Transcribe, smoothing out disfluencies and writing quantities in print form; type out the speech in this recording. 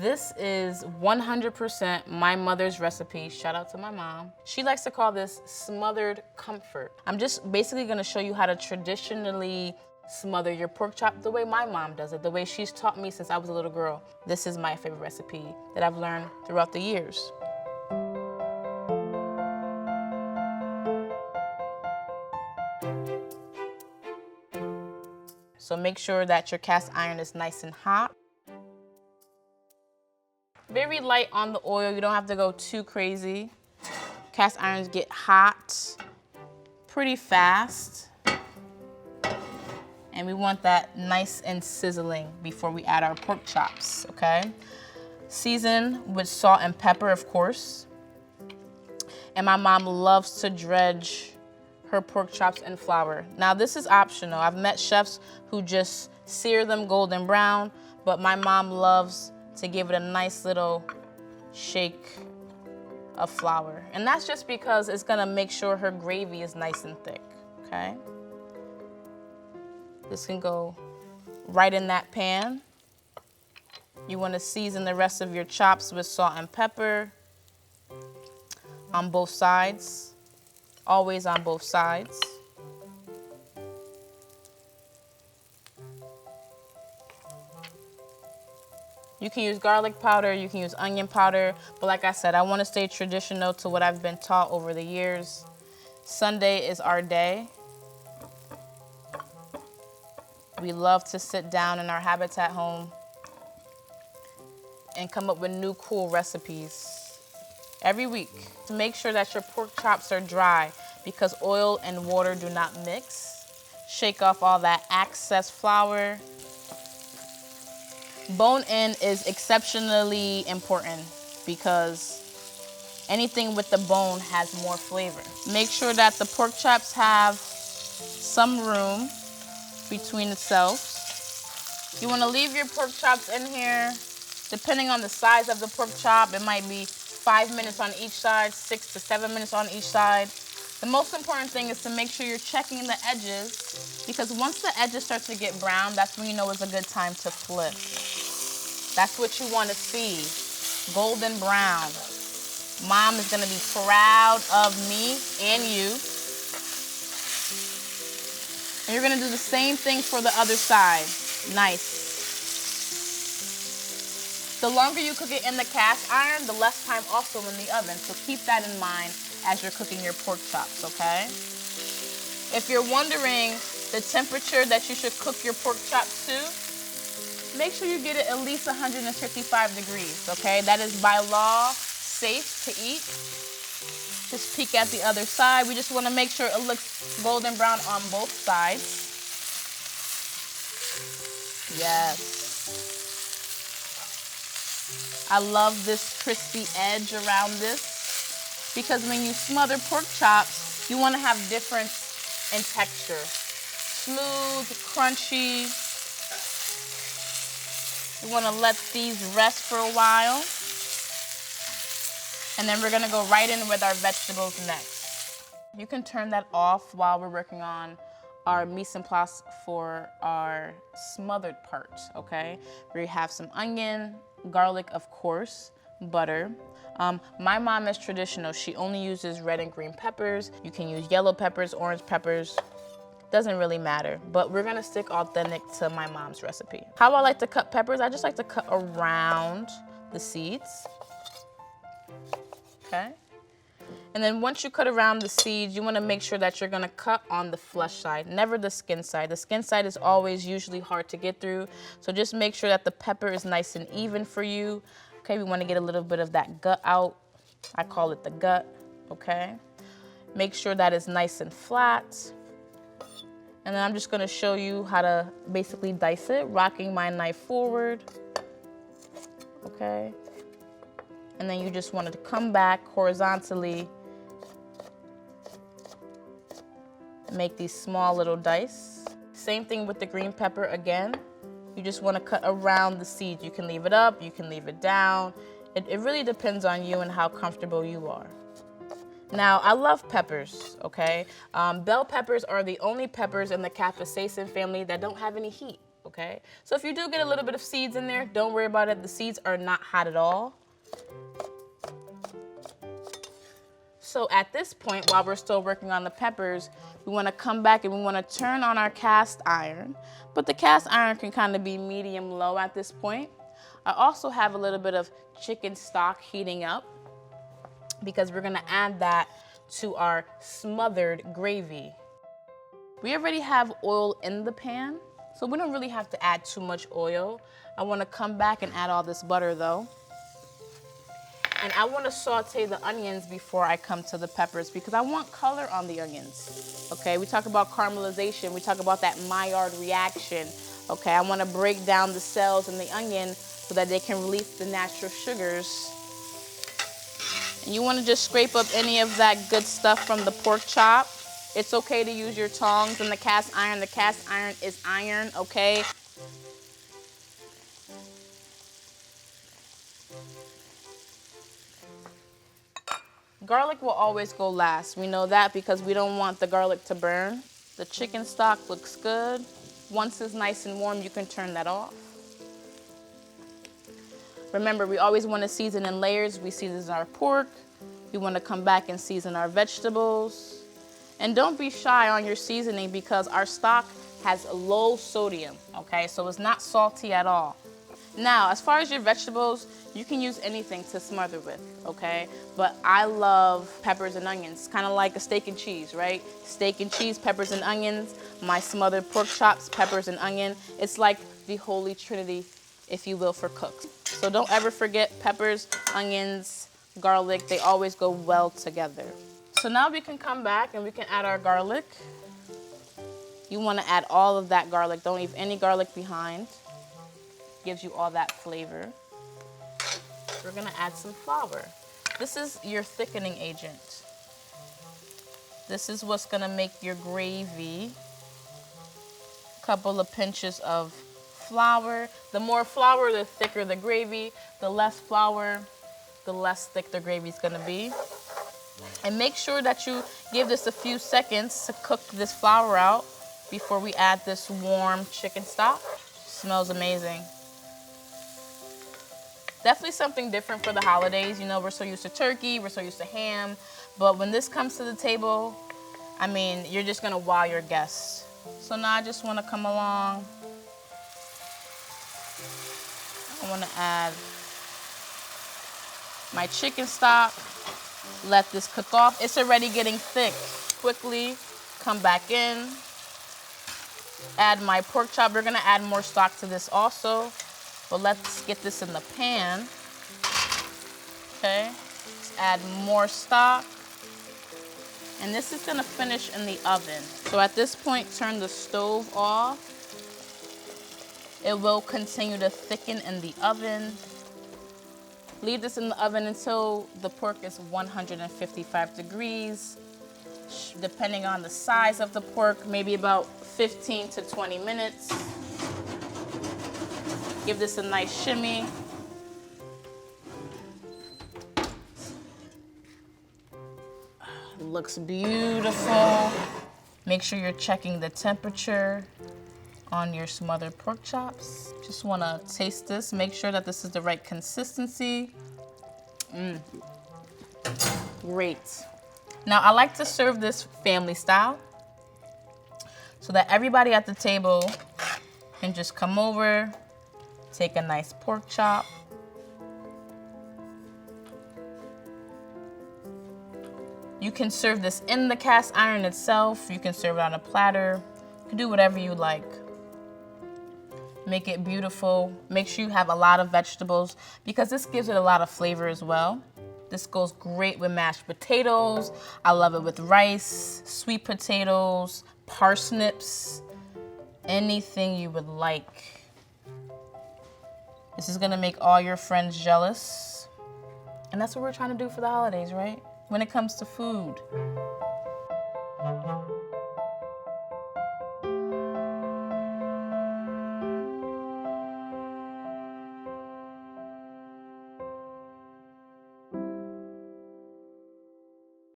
This is 100% my mother's recipe. Shout out to my mom. She likes to call this smothered comfort. I'm just basically gonna show you how to traditionally smother your pork chop the way my mom does it, the way she's taught me since I was a little girl. This is my favorite recipe that I've learned throughout the years. So make sure that your cast iron is nice and hot. Very light on the oil, you don't have to go too crazy. Cast irons get hot pretty fast. And we want that nice and sizzling before we add our pork chops, okay? Season with salt and pepper, of course. And my mom loves to dredge her pork chops in flour. Now this is optional. I've met chefs who just sear them golden brown, but my mom loves to give it a nice little shake of flour. And that's just because it's gonna make sure her gravy is nice and thick, okay? This can go right in that pan. You wanna season the rest of your chops with salt and pepper on both sides, always on both sides. You can use garlic powder, you can use onion powder, but like I said, I want to stay traditional to what I've been taught over the years. Sunday is our day. We love to sit down in our Habitat home and come up with new cool recipes every week. To make sure that your pork chops are dry because oil and water do not mix. Shake off all that excess flour. Bone-in is exceptionally important because anything with the bone has more flavor. Make sure that the pork chops have some room between itself. You want to leave your pork chops in here. Depending on the size of the pork chop, it might be 5 minutes on each side, 6 to 7 minutes on each side. The most important thing is to make sure you're checking the edges, because once the edges start to get brown, that's when you know it's a good time to flip. That's what you want to see, golden brown. Mom is gonna be proud of me and you. And you're gonna do the same thing for the other side. Nice. The longer you cook it in the cast iron, the less time also in the oven. So keep that in mind as you're cooking your pork chops, okay? If you're wondering the temperature that you should cook your pork chops to, make sure you get it at least 155 degrees, okay? That is by law safe to eat. Just peek at the other side. We just want to make sure it looks golden brown on both sides. Yes. I love this crispy edge around this because when you smother pork chops, you want to have difference in texture. Smooth, crunchy. You want to let these rest for a while. And then we're going to go right in with our vegetables next. You can turn that off while we're working on our mise en place for our smothered part, okay? We have some onion, garlic, of course, butter. My mom is traditional. She only uses red and green peppers. You can use yellow peppers, orange peppers. Doesn't really matter, but we're gonna stick authentic to my mom's recipe. How I like to cut peppers, I just like to cut around the seeds, okay? And then once you cut around the seeds, you wanna make sure that you're gonna cut on the flesh side, never the skin side. The skin side is always usually hard to get through, so just make sure that the pepper is nice and even for you. Okay, we wanna get a little bit of that gut out. I call it the gut, okay? Make sure that it's nice and flat. And then I'm just gonna show you how to basically dice it, rocking my knife forward, okay? And then you just want to come back horizontally, make these small little dice. Same thing with the green pepper again. You just wanna cut around the seeds. You can leave it up, you can leave it down. It really depends on you and how comfortable you are. Now, I love peppers, okay? Bell peppers are the only peppers in the capsaicin family that don't have any heat, okay? okay? So if you do get a little bit of seeds in there, don't worry about it. The seeds are not hot at all. So at this point, while we're still working on the peppers, we want to come back and we want to turn on our cast iron. But the cast iron can kind of be medium low at this point. I also have a little bit of chicken stock heating up because we're going to add that to our smothered gravy. We already have oil in the pan, so we don't really have to add too much oil. I want to come back and add all this butter though. And I want to saute the onions before I come to the peppers because I want color on the onions. Okay, we talk about caramelization, we talk about that Maillard reaction. Okay, I want to break down the cells in the onion so that they can release the natural sugars. And you want to just scrape up any of that good stuff from the pork chop. It's okay to use your tongs and the cast iron. The cast iron is iron, okay? Garlic will always go last. We know that because we don't want the garlic to burn. The chicken stock looks good. Once it's nice and warm, you can turn that off. Remember, we always want to season in layers. We season our pork. We want to come back and season our vegetables. And don't be shy on your seasoning because our stock has low sodium, okay? So it's not salty at all. Now, as far as your vegetables, you can use anything to smother with, okay? But I love peppers and onions, kind of like a steak and cheese, right? Steak and cheese, peppers and onions. My smothered pork chops, peppers and onion. It's like the holy trinity, if you will, for cooks. So don't ever forget peppers, onions, garlic. They always go well together. So now we can come back and we can add our garlic. You want to add all of that garlic. Don't leave any garlic behind. Gives you all that flavor. We're gonna add some flour. This is your thickening agent. This is what's gonna make your gravy. A couple of pinches of flour. The more flour, the thicker the gravy. The less flour, the less thick the gravy is gonna be. And make sure that you give this a few seconds to cook this flour out before we add this warm chicken stock. Smells amazing. Definitely something different for the holidays. You know, we're so used to turkey, we're so used to ham, but when this comes to the table, I mean, you're just gonna wow your guests. So now I just wanna come along. I wanna add my chicken stock, let this cook off. It's already getting thick. Quickly come back in, add my pork chop. We're gonna add more stock to this also. But let's get this in the pan. Okay, let's add more stock. And this is gonna finish in the oven. So at this point, turn the stove off. It will continue to thicken in the oven. Leave this in the oven until the pork is 155 degrees. Depending on the size of the pork, maybe about 15 to 20 minutes. Give this a nice shimmy. Looks beautiful. Make sure you're checking the temperature on your smothered pork chops. Just wanna taste this, make sure that this is the right consistency. Great. Now I like to serve this family style so that everybody at the table can just come over, take a nice pork chop. You can serve this in the cast iron itself. You can serve it on a platter. You can do whatever you like. Make it beautiful. Make sure you have a lot of vegetables because this gives it a lot of flavor as well. This goes great with mashed potatoes. I love it with rice, sweet potatoes, parsnips, anything you would like. This is gonna make all your friends jealous. And that's what we're trying to do for the holidays, right? When it comes to food.